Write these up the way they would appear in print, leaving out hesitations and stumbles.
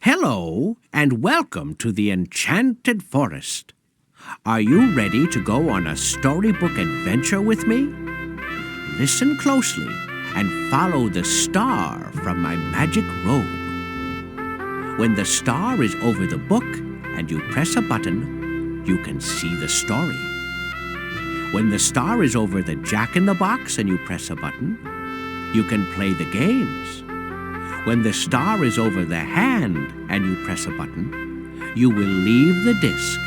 Hello, and welcome to the Enchanted Forest. Are you ready to go on a storybook adventure with me? Listen closely and follow the star from my magic robe. When the star is over the book and you press a button, you can see the story. When the star is over the Jack-in-the-Box and you press a button, you can play the games. When the star is over the hand and you press a button, you will leave the disc.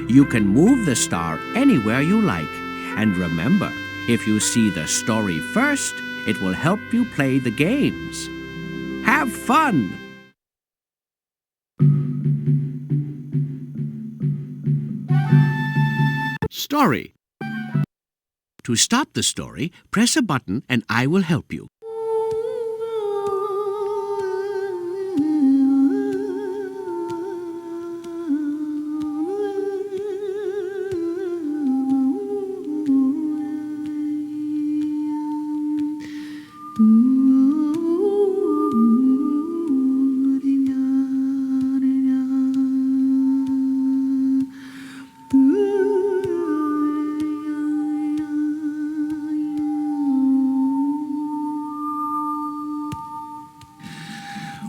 You can move the star anywhere you like, and remember, if you see the story first, it will help you play the games. Have fun! Story. To stop the story, press a button and I will help you.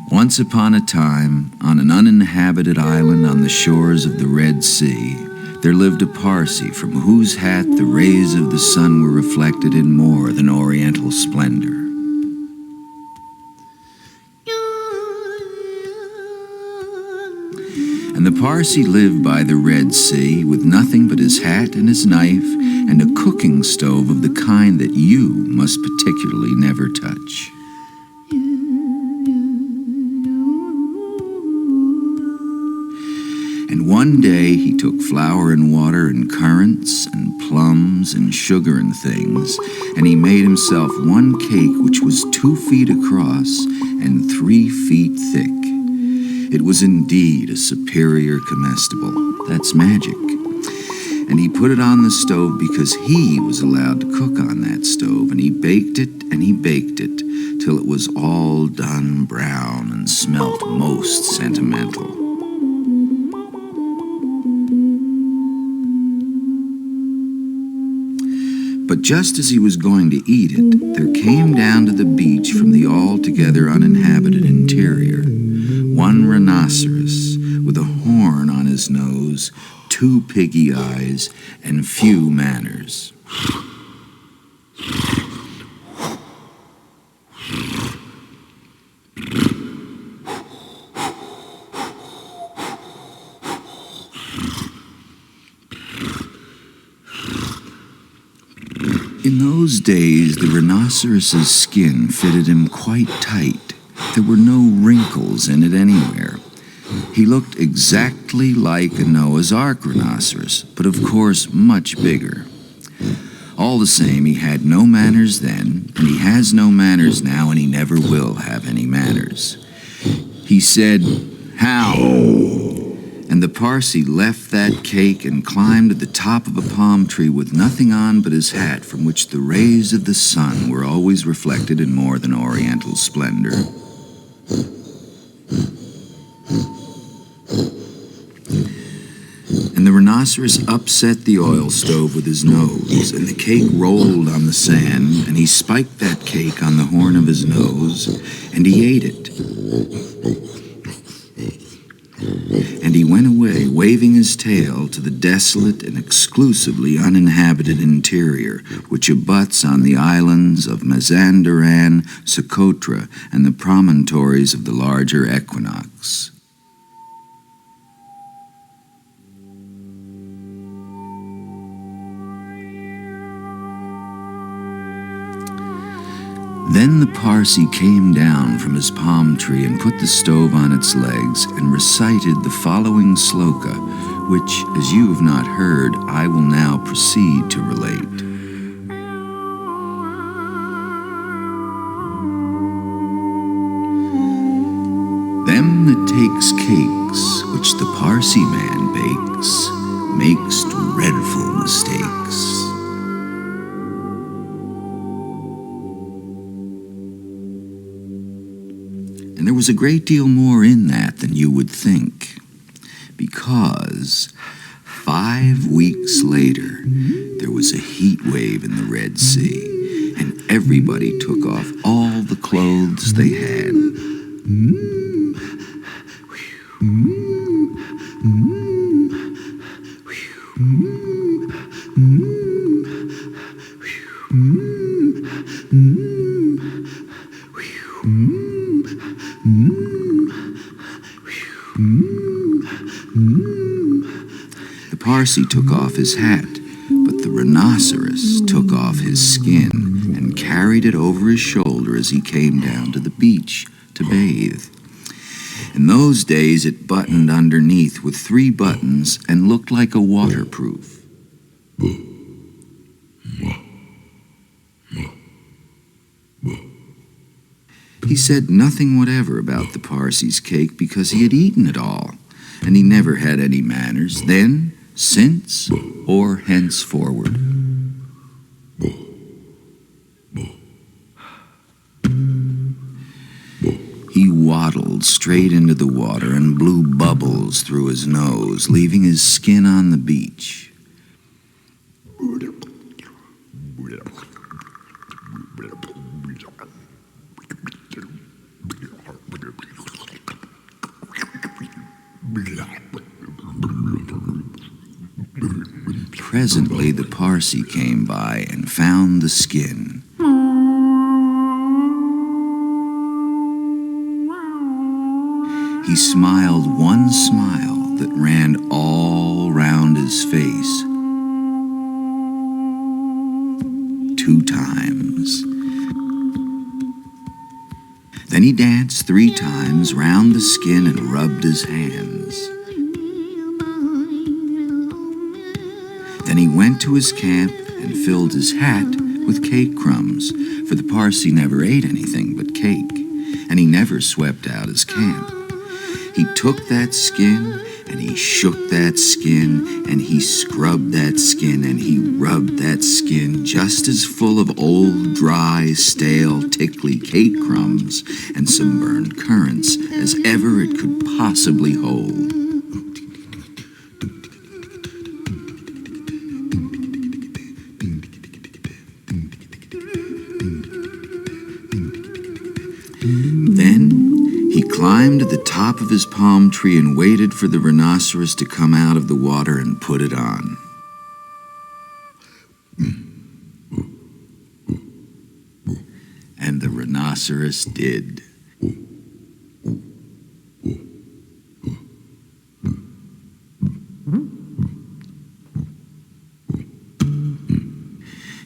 Once upon a time, on an uninhabited island on the shores of the Red Sea, there lived a Parsee from whose hat the rays of the sun were reflected in more than oriental splendor. And the Parsee lived by the Red Sea with nothing but his hat and his knife and a cooking stove of the kind that you must particularly never touch. And one day he took flour and water and currants and plums and sugar and things, and he made himself one cake which was 2 feet across and 3 feet thick. It was indeed a superior comestible. That's magic. And he put it on the stove because he was allowed to cook on that stove, and he baked it and he baked it till it was all done brown and smelt most sentimental. But just as he was going to eat it, there came down to the beach from the altogether uninhabited interior one rhinoceros with a horn on his nose, 2 piggy eyes, and few manners. In those days, the rhinoceros's skin fitted him quite tight. There were no wrinkles in it anywhere. He looked exactly like a Noah's Ark rhinoceros, but of course much bigger. All the same, he had no manners then, and he has no manners now, and he never will have any manners. He said, "How?" And the Parsee left that cake and climbed to the top of a palm tree with nothing on but his hat, from which the rays of the sun were always reflected in more than oriental splendor. And the rhinoceros upset the oil stove with his nose, and the cake rolled on the sand, and he spiked that cake on the horn of his nose, and he ate it. And he went away, waving his tail to the desolate and exclusively uninhabited interior, which abuts on the islands of Mazandaran, Socotra, and the promontories of the larger equinox. Then the Parsee came down from his palm tree and put the stove on its legs and recited the following sloka, which, as you have not heard, I will now proceed to relate. Them that takes cakes which the Parsee man bakes makes dreadful mistakes. And there was a great deal more in that than you would think. Because 5 weeks later, there was a heat wave in the Red Sea, and everybody took off all the clothes they had. The Parsi took off his hat, but the rhinoceros took off his skin and carried it over his shoulder as he came down to the beach to bathe. In those days, it buttoned underneath with 3 buttons and looked like a waterproof. He said nothing whatever about the Parsi's cake because he had eaten it all, and he never had any manners then, since, or henceforward. He waddled straight into the water and blew bubbles through his nose, leaving his skin on the beach. Presently, the Parsi came by and found the skin. He smiled one smile that ran all round his face 2 times. Then he danced 3 times round the skin and rubbed his hands. Then he went to his camp and filled his hat with cake crumbs, for the Parsi never ate anything but cake, and he never swept out his camp. He took that skin, and he shook that skin, and he scrubbed that skin, and he rubbed that skin just as full of old, dry, stale, tickly cake crumbs and some burned currants as ever it could possibly hold. Then he climbed to the top of his palm tree and waited for the rhinoceros to come out of the water and put it on. And the rhinoceros did.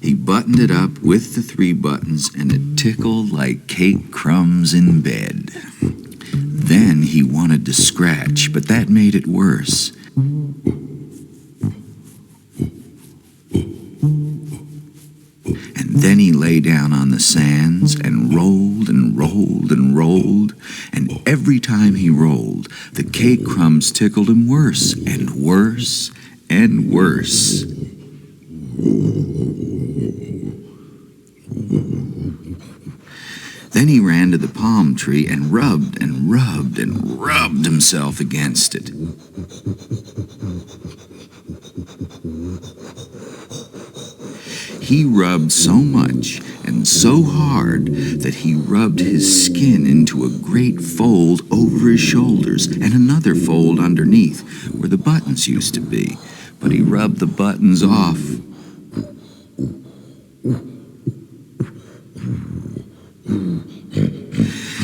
He buttoned it up with the 3 buttons, and it tickled like cake crumbs in bed. Then he wanted to scratch, but that made it worse. And then he lay down on the sands and rolled and rolled and rolled, and every time he rolled, the cake crumbs tickled him worse and worse and worse. Then he ran to the palm tree and rubbed and rubbed and rubbed himself against it. He rubbed so much and so hard that he rubbed his skin into a great fold over his shoulders and another fold underneath where the buttons used to be. But he rubbed the buttons off.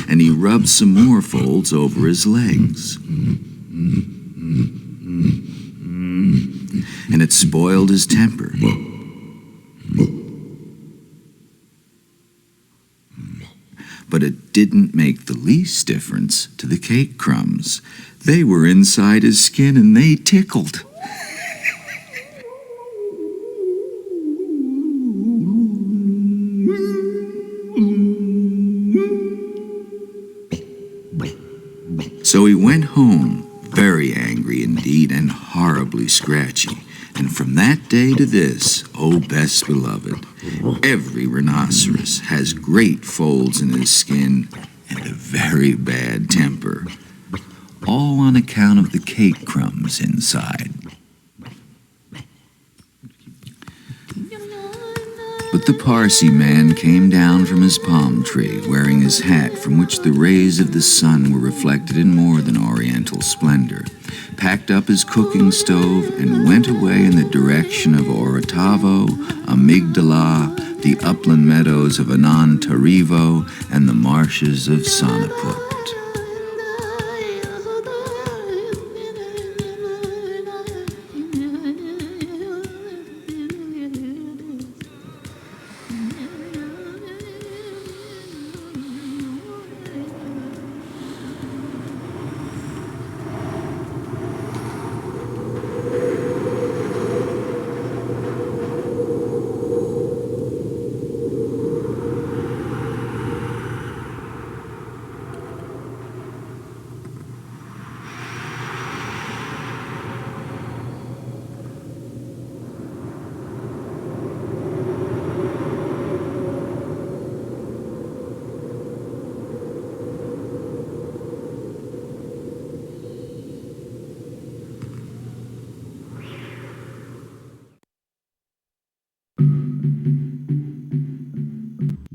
And he rubbed some more folds over his legs. And it spoiled his temper. But it didn't make the least difference to the cake crumbs. They were inside his skin and they tickled. So he went home, very angry indeed and horribly scratchy. And from that day to this, oh best beloved, every rhinoceros has great folds in his skin and a very bad temper, all on account of the cake crumbs inside. But the Parsi man came down from his palm tree, wearing his hat from which the rays of the sun were reflected in more than oriental splendor, packed up his cooking stove, and went away in the direction of Orotavo, Amygdala, the upland meadows of Anantarivo, and the marshes of Sonaput.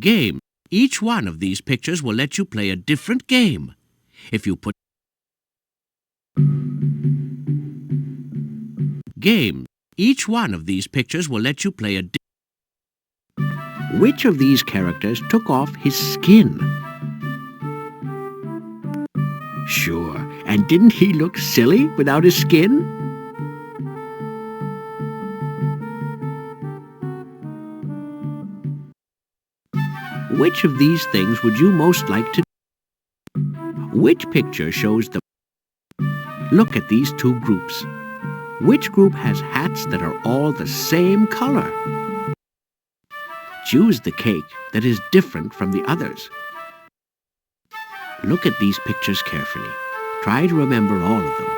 Game. Each one of these pictures will let you play a different game. If you put Game. Each one of these pictures will let you play a Which of these characters took off his skin? Sure, and didn't he look silly without his skin? Which of these things would you most like to do? Which picture shows the... Look at these two groups. Which group has hats that are all the same color? Choose the cake that is different from the others. Look at these pictures carefully. Try to remember all of them.